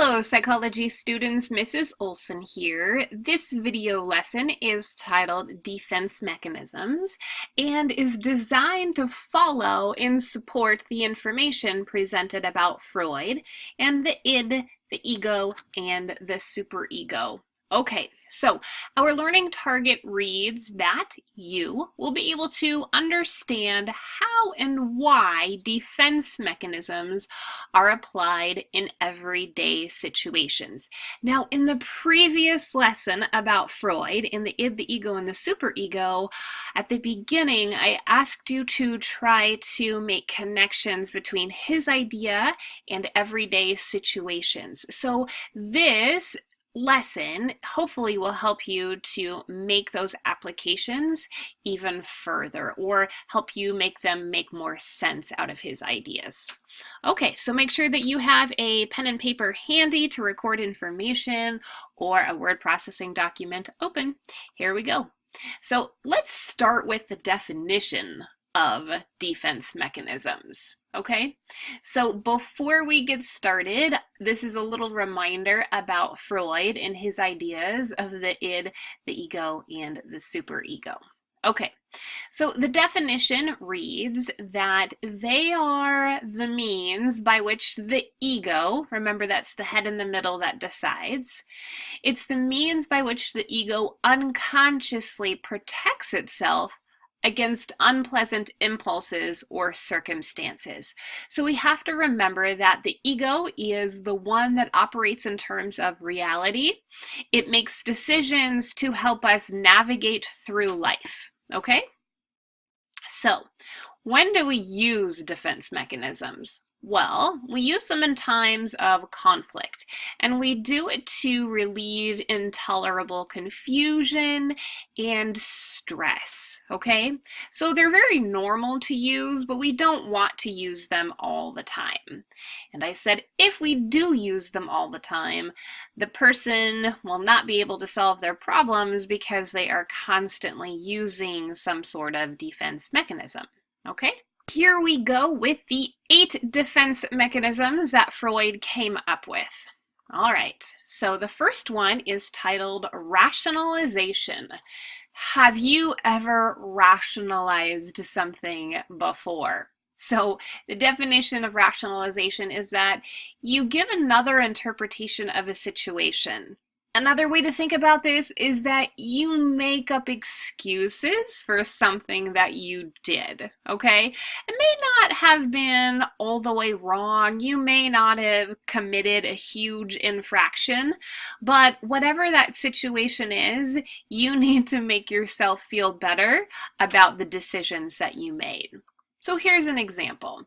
Hello psychology students, Mrs. Olson here. This video lesson is titled Defense Mechanisms and is designed to follow and support the information presented about Freud and the id, the ego, and the superego. Okay, so our learning target reads that you will be able to understand how and why defense mechanisms are applied in everyday situations. Now, in the previous lesson about Freud, in the id, the ego, and the superego, at the beginning, I asked you to try to make connections between his idea and everyday situations. So this lesson hopefully will help you to make those applications even further, or help you make them make more sense out of his ideas. Okay, so make sure that you have a pen and paper handy to record information or a word processing document open. Here we go. So let's start with the definition of defense mechanisms. Okay, so before we get started, this is a little reminder about Freud and his ideas of the id, the ego, and the superego. Okay, so the definition reads that they are the means by which the ego, remember that's the head in the middle that decides, it's the means by which the ego unconsciously protects itself against unpleasant impulses or circumstances. So we have to remember that the ego is the one that operates in terms of reality. It makes decisions to help us navigate through life, okay? So, when do we use defense mechanisms? Well, we use them in times of conflict, and we do it to relieve intolerable confusion and stress, okay? So they're very normal to use, but we don't want to use them all the time. And I said if we do use them all the time, the person will not be able to solve their problems because they are constantly using some sort of defense mechanism, okay? Here we go with the 8 defense mechanisms that Freud came up with. All right, so the first one is titled Rationalization. Have you ever rationalized something before? So the definition of rationalization is that you give another interpretation of a situation. Another way to think about this is that you make up excuses for something that you did, okay? It may not have been all the way wrong. You may not have committed a huge infraction, but whatever that situation is, you need to make yourself feel better about the decisions that you made. So here's an example.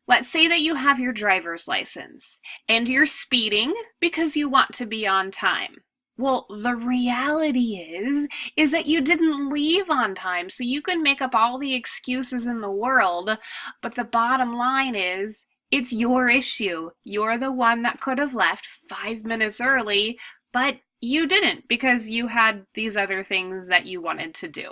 Let's say that you have your driver's license and you're speeding because you want to be on time. Well, the reality is that you didn't leave on time, so you can make up all the excuses in the world, but the bottom line is it's your issue. You're the one that could have left 5 minutes early, but you didn't because you had these other things that you wanted to do.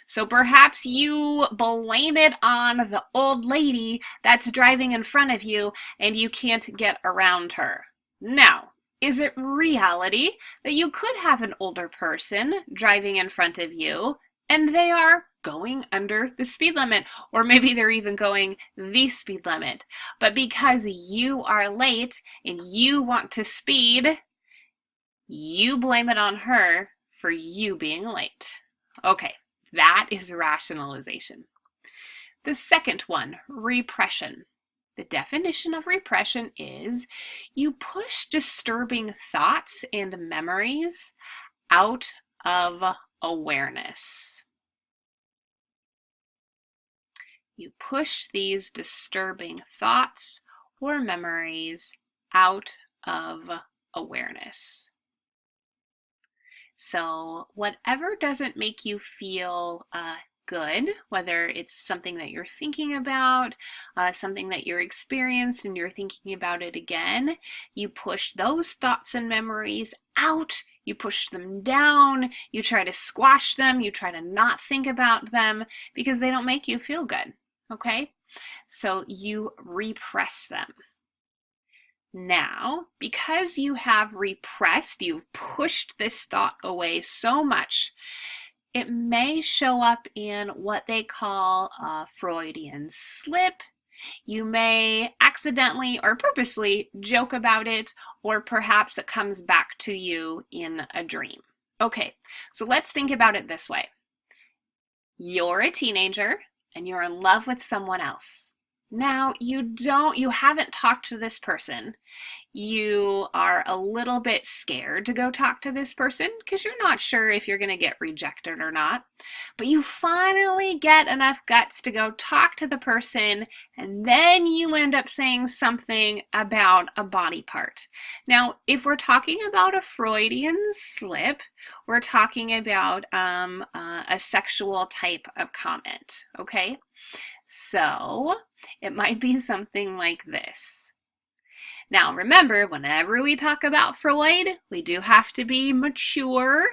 So perhaps you blame it on the old lady that's driving in front of you and you can't get around her. Now, is it reality that you could have an older person driving in front of you and they are going under the speed limit, or maybe they're even going the speed limit, but because you are late and you want to speed, you blame it on her for you being late. Okay. That is rationalization. The second one, repression. The definition of repression is you push disturbing thoughts and memories out of awareness. You push these disturbing thoughts or memories out of awareness. So whatever doesn't make you feel good, whether it's something that you're thinking about, something that you're experienced and you're thinking about it again, you push those thoughts and memories out, you push them down, you try to squash them, you try to not think about them because they don't make you feel good, okay? So you repress them. Now, because you have repressed, you've pushed this thought away so much, it may show up in what they call a Freudian slip. You may accidentally or purposely joke about it, or perhaps it comes back to you in a dream. Okay, so let's think about it this way. You're a teenager and you're in love with someone else. Now, you haven't talked to this person. You are a little bit scared to go talk to this person because you're not sure if you're going to get rejected or not. But you finally get enough guts to go talk to the person, and then you end up saying something about a body part. Now, if we're talking about a Freudian slip, we're talking about a sexual type of comment, okay? So it might be something like this. Now remember, whenever we talk about Freud, we do have to be mature,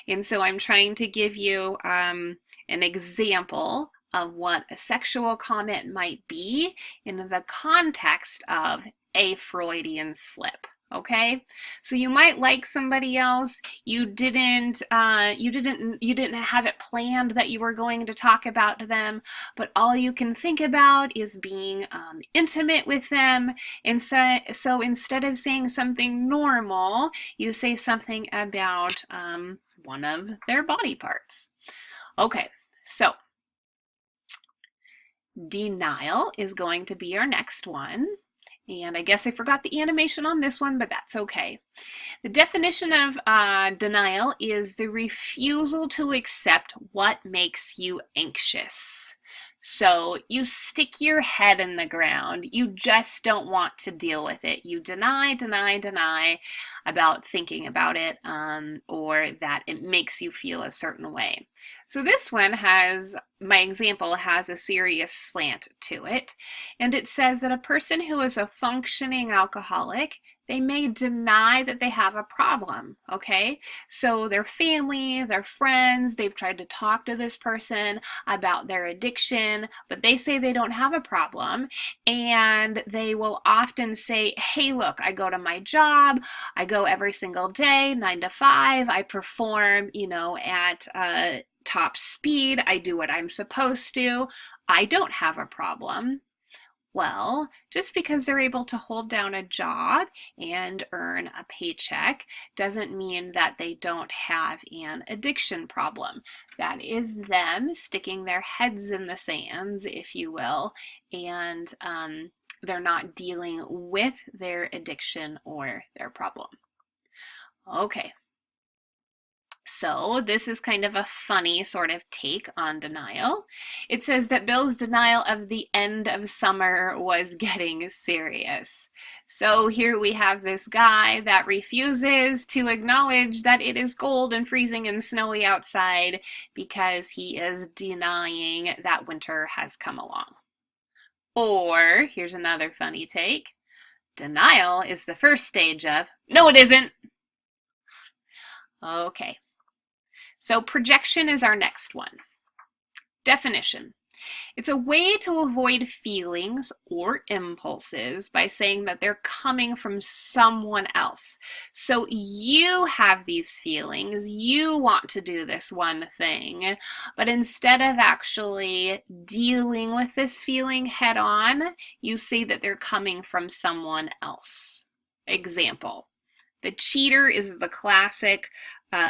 and so I'm trying to give you an example of what a sexual comment might be in the context of a Freudian slip. Okay, so you might like somebody else. You didn't have it planned that you were going to talk about them, but all you can think about is being intimate with them. And so instead of saying something normal, you say something about one of their body parts. Okay, so denial is going to be our next one. And I guess I forgot the animation on this one, but that's okay. The definition of denial is the refusal to accept what makes you anxious. So you stick your head in the ground. You just don't want to deal with it. You deny about thinking about it, or that it makes you feel a certain way. So this one my example has a serious slant to it. And it says that a person who is a functioning alcoholic, they may deny that they have a problem, okay? So their family, their friends, they've tried to talk to this person about their addiction, but they say they don't have a problem. And they will often say, hey, look, I go to my job, I go every single day, 9 to 5, I perform, at top speed, I do what I'm supposed to, I don't have a problem. Well, just because they're able to hold down a job and earn a paycheck doesn't mean that they don't have an addiction problem. That is them sticking their heads in the sands, if you will, and they're not dealing with their addiction or their problem. Okay. So this is kind of a funny sort of take on denial. It says that Bill's denial of the end of summer was getting serious. So here we have this guy that refuses to acknowledge that it is cold and freezing and snowy outside because he is denying that winter has come along. Or, here's another funny take, denial is the first stage of, no it isn't. Okay. So projection is our next one. Definition. It's a way to avoid feelings or impulses by saying that they're coming from someone else. So you have these feelings, you want to do this one thing, but instead of actually dealing with this feeling head on, you say that they're coming from someone else. Example. The cheater is the classic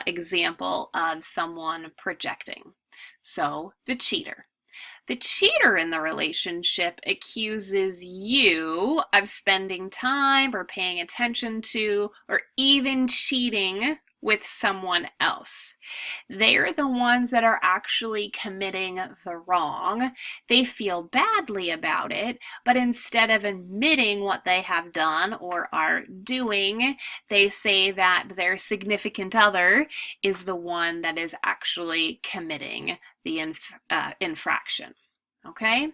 example of someone projecting. So, the cheater. The cheater in the relationship accuses you of spending time or paying attention to or even cheating with someone else. They're the ones that are actually committing the wrong. They feel badly about it, but instead of admitting what they have done or are doing, they say that their significant other is the one that is actually committing the infraction. Okay,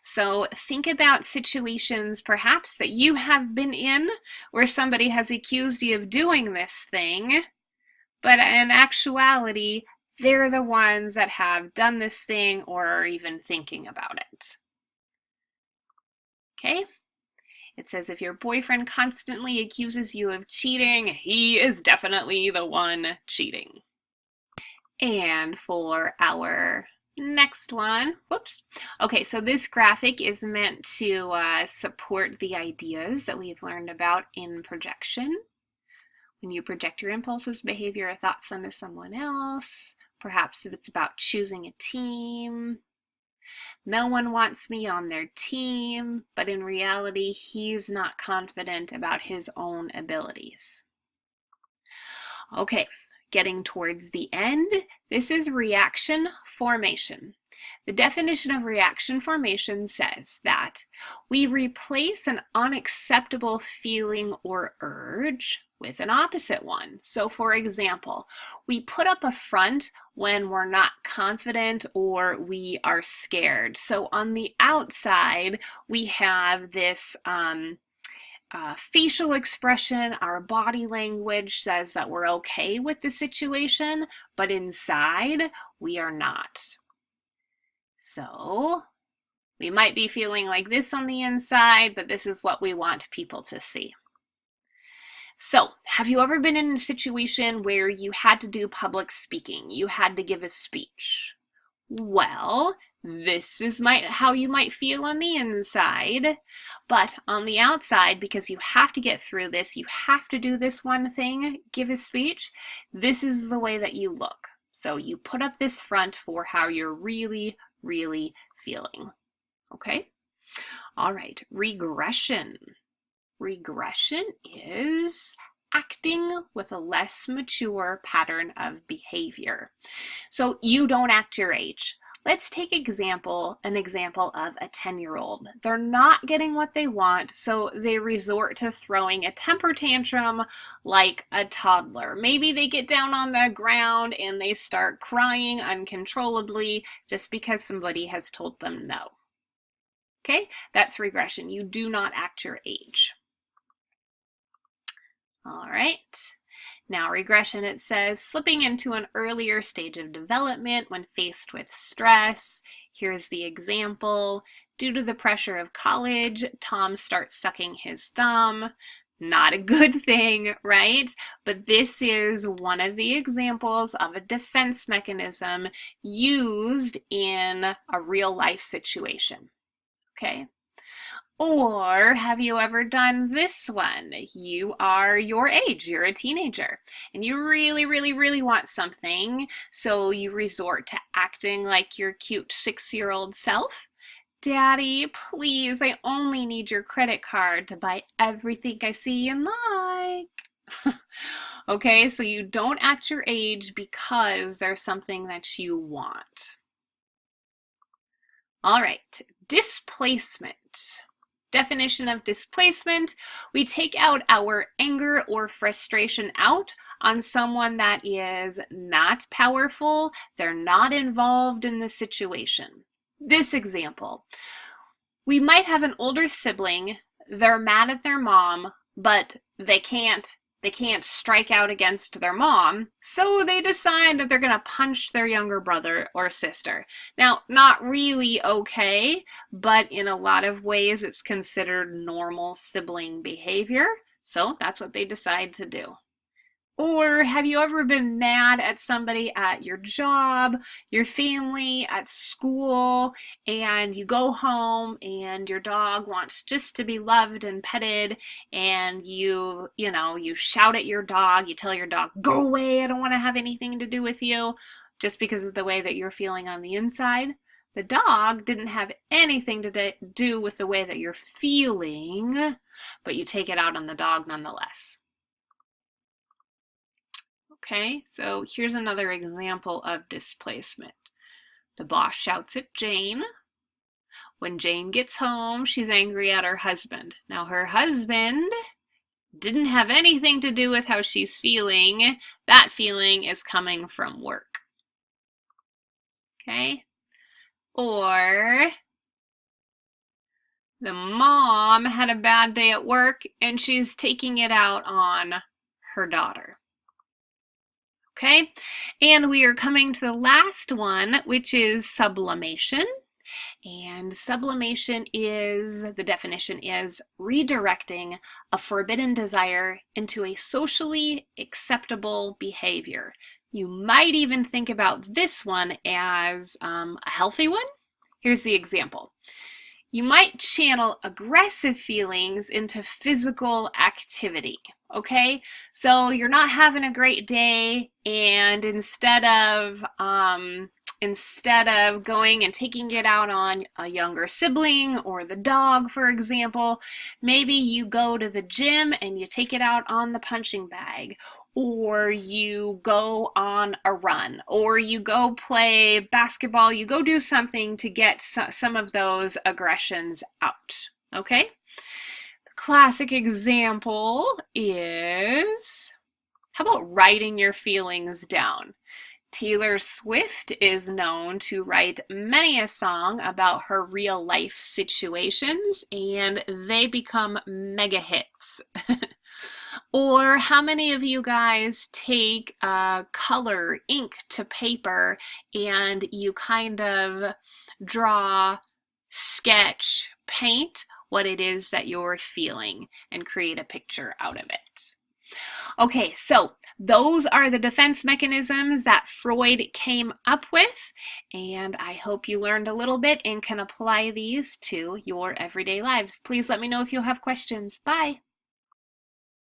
so think about situations perhaps that you have been in where somebody has accused you of doing this thing, but in actuality, they're the ones that have done this thing or are even thinking about it. Okay? It says if your boyfriend constantly accuses you of cheating, he is definitely the one cheating. And for our next one, whoops. Okay, so this graphic is meant to support the ideas that we've learned about in projection. When you project your impulses, behavior, or thoughts onto someone else, perhaps if it's about choosing a team. No one wants me on their team, but in reality, he's not confident about his own abilities. Okay, getting towards the end, this is reaction formation. The definition of reaction formation says that we replace an unacceptable feeling or urge with an opposite one. So for example, we put up a front when we're not confident or we are scared. So on the outside, we have this facial expression, our body language says that we're okay with the situation, but inside we are not. So we might be feeling like this on the inside, but this is what we want people to see. So, have you ever been in a situation where you had to do public speaking? You had to give a speech. Well, this is how you might feel on the inside, but on the outside, because you have to get through this, you have to do this one thing, give a speech, this is the way that you look. So you put up this front for how you're really feeling. Okay? All right, regression. Regression is acting with a less mature pattern of behavior. So you don't act your age. Let's take an example of a 10-year-old. They're not getting what they want, so they resort to throwing a temper tantrum like a toddler. Maybe they get down on the ground and they start crying uncontrollably just because somebody has told them no. Okay, that's regression. You do not act your age. All right. Now regression, it says slipping into an earlier stage of development when faced with stress. Here's the example. Due to the pressure of college, Tom starts sucking his thumb. Not a good thing, right? But this is one of the examples of a defense mechanism used in a real life situation. Okay? Or have you ever done this one? You are your age, you're a teenager, and you really want something, so you resort to acting like your cute 6-year-old self. Daddy, please, I only need your credit card to buy everything I see and like. Okay, so you don't act your age because there's something that you want. All right, displacement. Definition of displacement, we take out our anger or frustration out on someone that is not powerful, they're not involved in the situation. This example, we might have an older sibling, they're mad at their mom, but they can't strike out against their mom, so they decide that they're going to punch their younger brother or sister. Now, not really okay, but in a lot of ways it's considered normal sibling behavior, so that's what they decide to do. Or have you ever been mad at somebody at your job, your family, at school, and you go home and your dog wants just to be loved and petted, and you shout at your dog, you tell your dog, go away, I don't want to have anything to do with you, just because of the way that you're feeling on the inside? The dog didn't have anything to do with the way that you're feeling, but you take it out on the dog nonetheless. Okay, so here's another example of displacement. The boss shouts at Jane. When Jane gets home, she's angry at her husband. Now, her husband didn't have anything to do with how she's feeling. That feeling is coming from work. Okay? Or the mom had a bad day at work and she's taking it out on her daughter. Okay, and we are coming to the last one, which is sublimation. And sublimation is, the definition is redirecting a forbidden desire into a socially acceptable behavior. You might even think about this one as a healthy one. Here's the example. You might channel aggressive feelings into physical activity, okay? So you're not having a great day, and instead of going and taking it out on a younger sibling or the dog, for example, maybe you go to the gym and you take it out on the punching bag, or you go on a run, or you go play basketball, you go do something to get some of those aggressions out, okay? The classic example is, how about writing your feelings down? Taylor Swift is known to write many a song about her real life situations, and they become mega hits. Or how many of you guys take color, ink to paper, and you kind of draw, sketch, paint what it is that you're feeling and create a picture out of it? Okay, so those are the defense mechanisms that Freud came up with, and I hope you learned a little bit and can apply these to your everyday lives. Please let me know if you have questions. Bye!